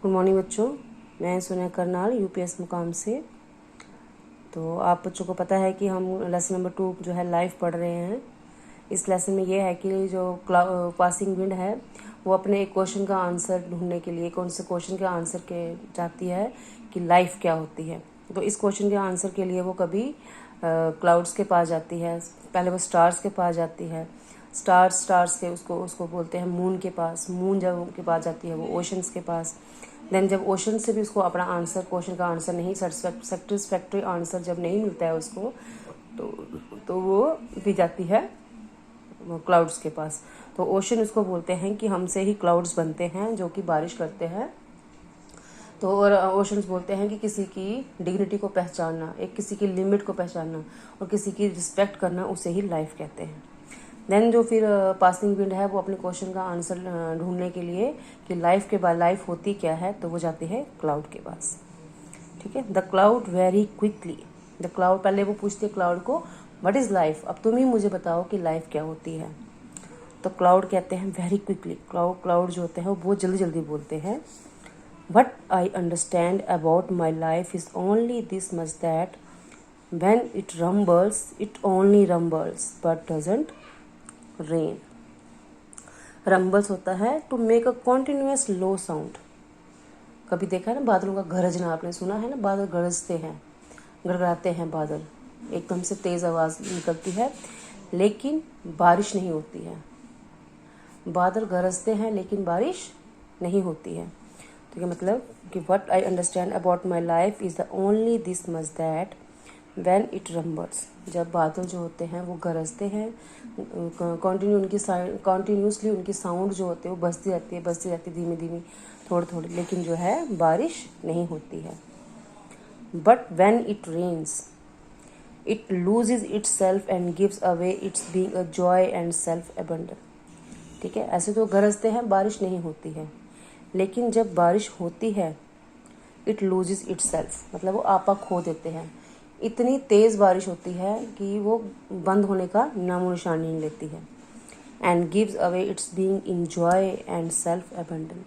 Good morning बच्चों, मैं Sonia Karnal UPS मुकाम से। तो आप बच्चों को पता है कि हम लेसन नंबर 2 जो है लाइफ पढ़ रहे हैं। इस लेसन में ये है कि जो पासिंग विंड है वो अपने एक क्वेश्चन का आंसर ढूंढने के लिए कौन से क्वेश्चन के आंसर के चाहती है कि लाइफ क्या होती है। तो इस क्वेश्चन के आंसर के लिए वो कभी क्लाउड्स के पास जाती है, पहले वो स्टार्स के पास जाती है, स्टार्स के उसको बोलते हैं मून के पास, मून जब उनके पास जाती है वो ओशंस के पास। देन जब ओशन से भी उसको अपना आंसर, क्वेश्चन का आंसर नहीं, सेटिस्फैक्टरी आंसर जब नहीं मिलता है उसको, तो वो भी जाती है क्लाउड्स के पास। तो ओशन उसको बोलते हैं कि हमसे ही क्लाउड्स बनते हैं जो कि बारिश करते हैं। तो और ओशंस बोलते हैं कि किसी की डिग्निटी को पहचानना, एक किसी की लिमिट को पहचानना और किसी की रिस्पेक्ट करना, उसे ही लाइफ कहते हैं। देन जो फिर पासिंग विंड है वो अपने क्वेश्चन का आंसर ढूंढने के लिए कि लाइफ के बाद लाइफ होती क्या है, तो वो जाती है क्लाउड के पास। ठीक है। The cloud very quickly, the cloud, पहले वो पूछती है क्लाउड को व्हाट इज़ लाइफ, अब तुम ही मुझे बताओ कि लाइफ क्या होती है। तो क्लाउड कहते हैं वेरी क्विकली, क्लाउड जो होते हैं वो बहुत जल्दी जल्दी बोलते हैं। What I understand about my life is only this much that when it rumbles, it only rumbles but doesn't rain. Rumbles होता है to make a continuous low sound. कभी देखा है ना बादलों का गरजना, आपने सुना है ना, बादल गरजते हैं, गड़गड़ाते हैं बादल, एकदम से तेज़ आवाज़ निकलती है, लेकिन बारिश नहीं होती है। बादल गरजते हैं लेकिन बारिश नहीं होती है। ठीक है, मतलब कि what I understand about my life is the only this much that when it rumbles, जब बादल जो होते हैं वो गरजते हैं, कॉन्टीन्यूसली उनकी साउंड जो होती है वो बजती रहती है धीमी धीमी, थोड़ी थोड़ी, लेकिन जो है बारिश नहीं होती है। But when it rains it loses itself and gives away its being a joy and self abandon. ठीक है, ऐसे तो गरजते हैं, बारिश नहीं होती है, लेकिन जब बारिश होती है इट लूजेज इट्स सेल्फ, मतलब वो आपा खो देते हैं। इतनी तेज़ बारिश होती है कि वो बंद होने का नामो निशान नहीं लेती है। And gives away its being in joy and self abandon.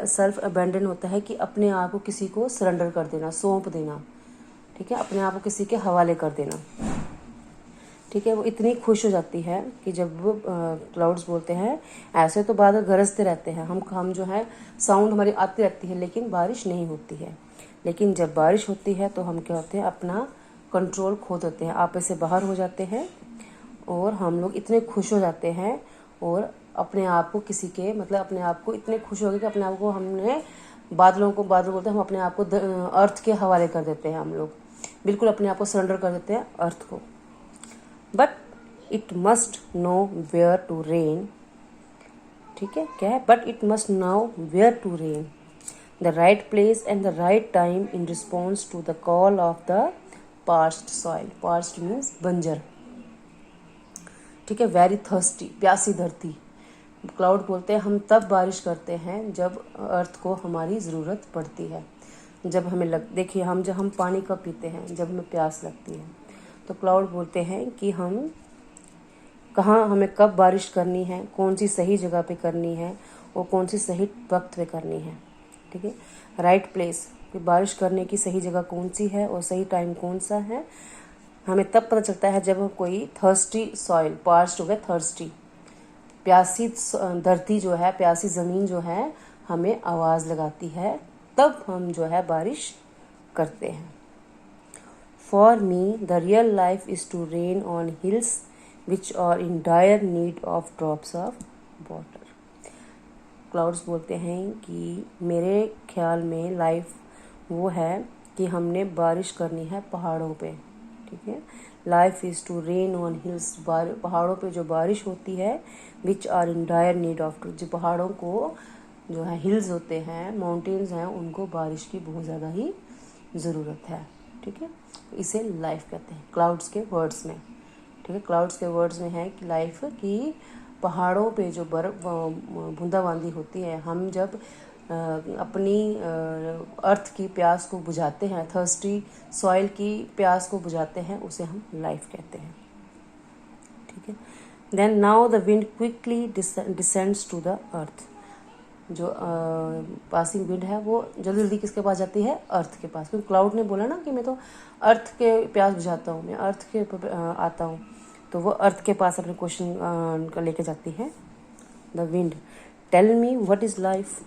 Self abandon होता है कि अपने आप को किसी को सरेंडर कर देना, सौंप देना। ठीक है, अपने आप को किसी के हवाले कर देना। ठीक है, वो इतनी खुश हो जाती है कि जब वो क्लाउड्स बोलते हैं, ऐसे तो बादल गरजते रहते हैं, हम जो है साउंड हमारी आती रहती है लेकिन बारिश नहीं होती है, लेकिन जब बारिश होती है तो हम क्या होते हैं, अपना कंट्रोल खो देते हैं, आपे से बाहर हो जाते हैं और हम लोग इतने खुश हो जाते हैं और अपने आप को किसी के, मतलब अपने आप को इतने खुश हो गए कि अपने आप को हमने बादल बोलते हैं, हम अपने आप को अर्थ के हवाले कर देते हैं, हम लोग बिल्कुल अपने आप को सरेंडर कर देते हैं अर्थ को। But it must know where to rain. ठीक है, क्या है, but it must know where to rain, the right place and the right time in response to the call of the parched soil. Parched means बंजर। ठीक है, very thirsty, प्यासी धरती। Cloud बोलते हैं हम तब बारिश करते हैं जब अर्थ को हमारी ज़रूरत पड़ती है, जब हमें देखिए जब हम पानी कब पीते हैं, जब हमें प्यास लगती है। तो क्लाउड बोलते हैं कि हम कहाँ, हमें कब बारिश करनी है, कौन सी सही जगह पे करनी है और कौन सी सही वक्त पे करनी है। ठीक है, राइट प्लेस, कि बारिश करने की सही जगह कौन सी है और सही टाइम कौन सा है, हमें तब पता चलता है जब कोई थर्स्टी सॉइल, पार्च्ड हो गया थर्स्टी, प्यासी धरती जो है, प्यासी ज़मीन जो है हमें आवाज़ लगाती है, तब हम जो है बारिश करते हैं। For me, the real life is to rain on hills which are in dire need of drops of water. Clouds बोलते हैं कि मेरे ख्याल में लाइफ वो है कि हमने बारिश करनी है पहाड़ों पे। ठीक है, life is to rain on hills, पहाड़ों पे जो बारिश होती है, which are in dire need of, जो पहाड़ों को जो है हिल्स होते हैं, माउंटेन्स हैं, उनको बारिश की बहुत ज़्यादा ही ज़रूरत है। ठीक है, इसे लाइफ कहते हैं क्लाउड्स के वर्ड्स में। ठीक है, क्लाउड्स के वर्ड्स में है कि लाइफ की पहाड़ों पे जो बर्फ बूंदाबांदी होती है, हम जब अपनी अर्थ की प्यास को बुझाते हैं, थर्स्टी सॉइल की प्यास को बुझाते हैं, उसे हम लाइफ कहते हैं। ठीक है, then now the wind quickly descends to the earth. जो पासिंग विंड है वो जल्दी जल्दी किसके पास जाती है, अर्थ के पास, क्योंकि क्लाउड ने बोला ना कि मैं तो अर्थ के प्यास बुझाता हूँ, मैं अर्थ के आता हूँ, तो वो अर्थ के पास अपने क्वेश्चन का लेके जाती है। The wind tell me what is life.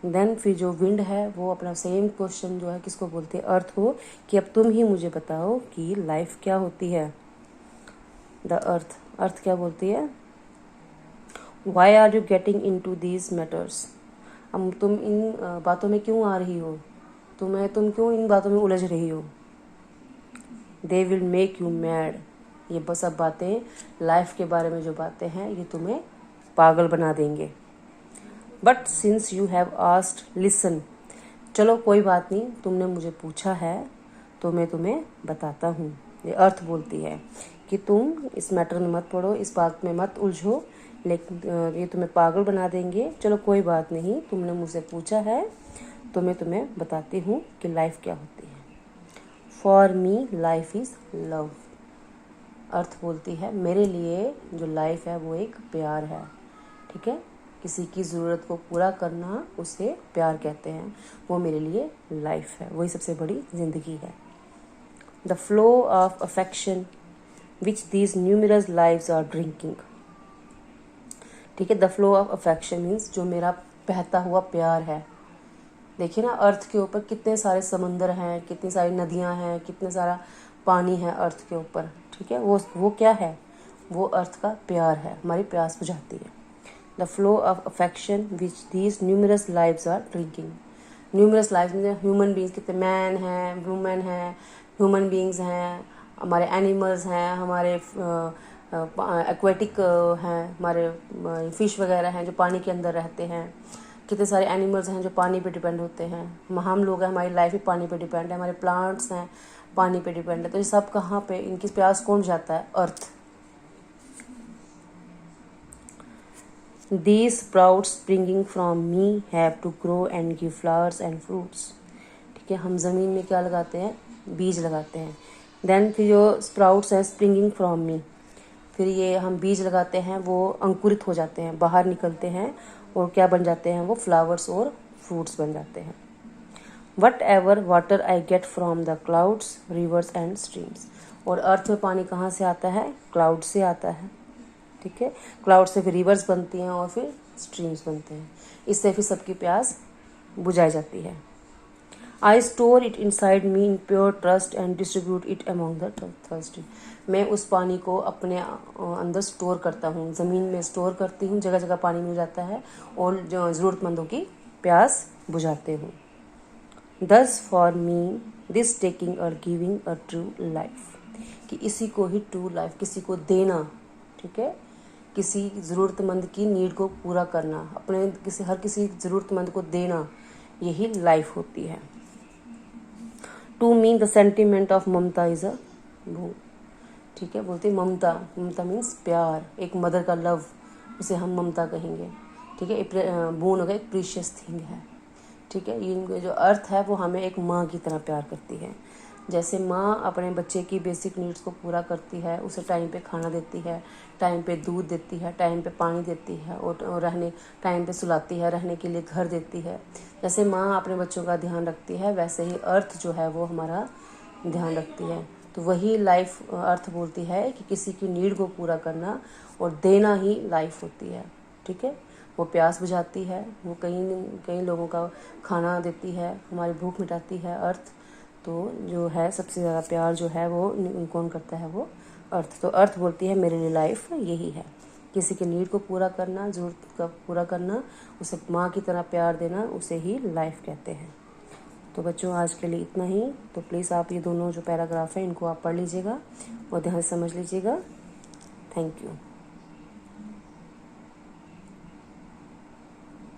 Then फिर जो विंड है वो अपना सेम क्वेश्चन जो है किसको बोलती है, अर्थ को, कि अब तुम ही मुझे बताओ कि लाइफ क्या होती है। द अर्थ क्या बोलती है, why are you getting into these matters. अब तुम इन बातों में क्यों आ रही हो, तुम क्यों इन बातों में उलझ रही हो। They will make you mad. ये बस सब बातें, लाइफ के बारे में जो बातें हैं, ये तुम्हें पागल बना देंगे। But since you have asked listen. चलो कोई बात नहीं, तुमने मुझे पूछा है तो मैं तुम्हें बताता हूँ। ये अर्थ बोलती है कि तुम इस मैटर में मत पड़ो, इस बात में मत उलझो, लेकिन ये तुम्हें पागल बना देंगे। चलो कोई बात नहीं, तुमने मुझसे पूछा है तो मैं तुम्हें बताती हूँ कि लाइफ क्या होती है। For me life is love. अर्थ बोलती है मेरे लिए जो लाइफ है वो एक प्यार है। ठीक है, किसी की ज़रूरत को पूरा करना उसे प्यार कहते हैं, वो मेरे लिए लाइफ है, वही सबसे बड़ी ज़िंदगी है। The flow of affection which these numerous lives are drinking. ठीक है, the flow of affection means जो मेरा बहता हुआ प्यार है। देखिए ना, अर्थ के ऊपर कितने सारे समंदर हैं, कितनी सारी नदियां हैं, कितने सारा पानी है अर्थ के ऊपर। ठीक है, वो क्या है, वो अर्थ का प्यार है, हमारी प्यास बुझाती है। The flow of affection which these numerous lives are drinking. Numerous lives में ह्यूमन बींग्स, कितने मैन हैं, वुमेन हैं, ह्यूमन बींग्स हैं, हमारे एनिमल्स हैं, हमारे एक्वेटिक हैं, हमारे फिश वगैरह हैं जो पानी के अंदर रहते हैं। कितने सारे एनिमल्स हैं जो पानी पे डिपेंड होते हैं। हम लोग हैं, हमारी लाइफ भी पानी पे डिपेंड है, हमारे प्लांट्स हैं पानी पे डिपेंड है। तो ये सब कहाँ पे, इनकी प्यास कौन जाता है, अर्थ। These sprouts springing from me have to grow and give flowers and fruits। ठीक है, हम ज़मीन में क्या लगाते हैं, बीज लगाते हैं। देन फिर जो स्प्राउट्स हैं स्प्रिंगिंग फ्रॉम मी, फिर ये हम बीज लगाते हैं, वो अंकुरित हो जाते हैं, बाहर निकलते हैं और क्या बन जाते हैं, वो फ्लावर्स और फ्रूट्स बन जाते हैं। What ever water I get from the clouds reverse and streams. और अर्थ में पानी कहाँ से आता है, क्लाउड से आता है। ठीक है, क्लाउड से फिर रिवर्स बनती हैं और फिर स्ट्रीम्स बनते हैं, इससे फिर सबकी प्यास बुझाई जाती है। I store it inside me in pure trust and distribute it among the thirsty. मैं उस पानी को अपने अंदर स्टोर करता हूँ, ज़मीन में स्टोर करती हूँ, जगह जगह पानी मिल जाता है और जो ज़रूरतमंदों की प्यास बुझाते हूँ। दस फॉर मी दिस टेकिंग और गिविंग अ ट्रू लाइफ, कि इसी को ही ट्रू लाइफ, किसी को देना। ठीक है, किसी ज़रूरतमंद की नीड को पूरा करना, अपने हर किसी ज़रूरतमंद को देना, यही लाइफ होती है। To me the sentiment of ममता इज़ अ बून। ठीक है, बोलते ममता, ममता मीन्स प्यार, एक मदर का लव, उसे हम ममता कहेंगे। ठीक है, बून होगा एक प्रीशियस थिंग है। ठीक है, ये जो अर्थ है वो हमें एक माँ की तरह प्यार करती है। जैसे माँ अपने बच्चे की बेसिक नीड्स को पूरा करती है, उसे टाइम पे खाना देती है, टाइम पे दूध देती है, टाइम पे पानी देती है और रहने टाइम पे सुलाती है, रहने के लिए घर देती है। जैसे माँ अपने बच्चों का ध्यान रखती है, वैसे ही अर्थ जो है वो हमारा ध्यान रखती है। तो वही लाइफ अर्थ बोलती है कि किसी की नीड को पूरा करना और देना ही लाइफ होती है। ठीक है, वो प्यास बुझाती है, वो कई लोगों का खाना देती है, हमारी भूख मिटाती है अर्थ। तो जो है सबसे ज़्यादा प्यार जो है वो कौन करता है, वो अर्थ। तो अर्थ बोलती है मेरे लिए लाइफ यही है, किसी की नीड को पूरा करना, ज़रूरत का पूरा करना, उसे माँ की तरह प्यार देना, उसे ही लाइफ कहते हैं। तो बच्चों आज के लिए इतना ही। तो प्लीज़ आप ये दोनों जो पैराग्राफ हैं इनको आप पढ़ लीजिएगा और ध्यान से समझ लीजिएगा। Thank you.